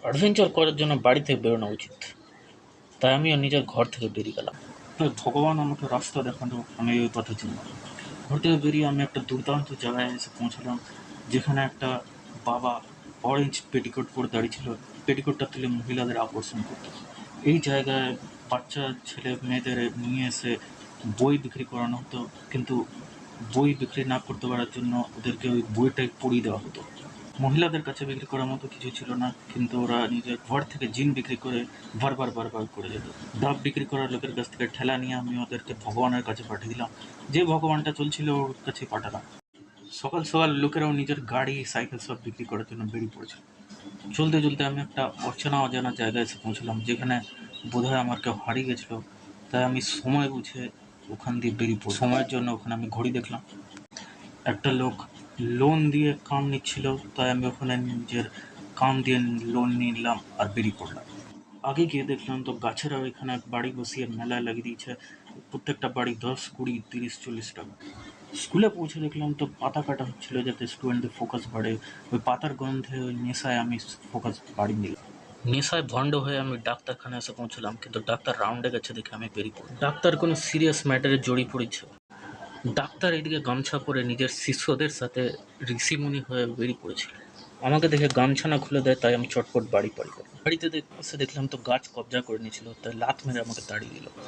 Adventure করার জন্য বাড়ি থেকে বেরোনো উচিত, তাই আমিও নিজের ঘর থেকে বেরিয়ে গেলাম। তো ভগবান আমাকে রাস্তা দেখানো, আমি ওই পথে চললাম। ঘর থেকে বেরিয়ে আমি একটা দুর্দান্ত জায়গায় এসে পৌঁছালাম, যেখানে একটা বাবা অরেঞ্জ পেটিকোট পরে দাঁড়িয়ে ছিল। পেটিকোটটা তুলে মহিলাদের আকর্ষণ করতো। এই জায়গায় বাচ্চা ছেলে মেয়েদের নিয়ে এসে বই বিক্রি করানো হতো, কিন্তু বই বিক্রি না করতে পারার জন্য ওদেরকে ওই বইটাই পড়িয়ে দেওয়া হতো। মহিলাদের কাছে বিক্রি করার মতো কিছু ছিল না, কিন্তু ওরা নিজের ঘর থেকে জিন বিক্রি করে বারবার বারবার করে যেত। ডাব বিক্রি করার লোকের কাছ থেকে ঠেলা নিয়ে আমি ওদেরকে ভগবানের কাছে পাঠিয়ে দিলাম। যে ভগবানটা চলছিল ওর কাছে পাঠালাম। সকাল সকাল লোকেরাও নিজের গাড়ি সাইকেল সব বিক্রি করার জন্য বেরিয়ে পড়েছিল। চলতে চলতে আমি একটা অজানা জায়গায় এসে পৌঁছলাম, যেখানে বোধহয় আমার কেউ হারিয়ে গেছিলো। তাই আমি সময় বুঝে ওখান দিয়ে বেরিয়ে পড়ি। সময়ের জন্য ওখানে আমি ঘড়ি দেখলাম। একটা লোক লোন দিয়ে কাম নিচ্ছিল, তাই আমি ওখানে নিজের কাম দিয়ে লোন নিয়ে নিলাম আর বেরিয়ে পড়লাম। আগে গিয়ে দেখলাম তো গাছেরা ওইখানে বাড়ি বসিয়ে মেলায় লাগিয়ে দিয়েছে। প্রত্যেকটা বাড়ি 10, 20, 30, 40 টাকা। স্কুলে পৌঁছে দেখলাম তো পাতা কাটা হচ্ছিল, যাতে স্টুডেন্টদের ফোকাস বাড়ে। ওই পাতার গন্ধে ওই নেশায় আমি ফোকাস বাড়িয়ে নিলাম। নেশায় ভণ্ড হয়ে আমি ডাক্তারখানায় এসে পৌঁছলাম, কিন্তু ডাক্তার রাউন্ডে গেছে দেখে আমি বেরিয়ে পড়ি। ডাক্তার কোনো সিরিয়াস ম্যাটারে জড়িয়ে পড়েছে। ডাক্তার এদিকে গামছা পরে নিজের শিষ্যদের সাথে ঋষিমুনি হয়ে বেরিয়ে পড়েছিল। আমাকে দেখে গামছা না খুলে দেয়, তাই আমি চটপট বাড়ি পাড়ি করি। বাড়িতে এসে দেখলাম তো গাছ কবজা করে নিয়েছিল, তাই লাত মেরে আমাকে তাড়িয়ে দিল।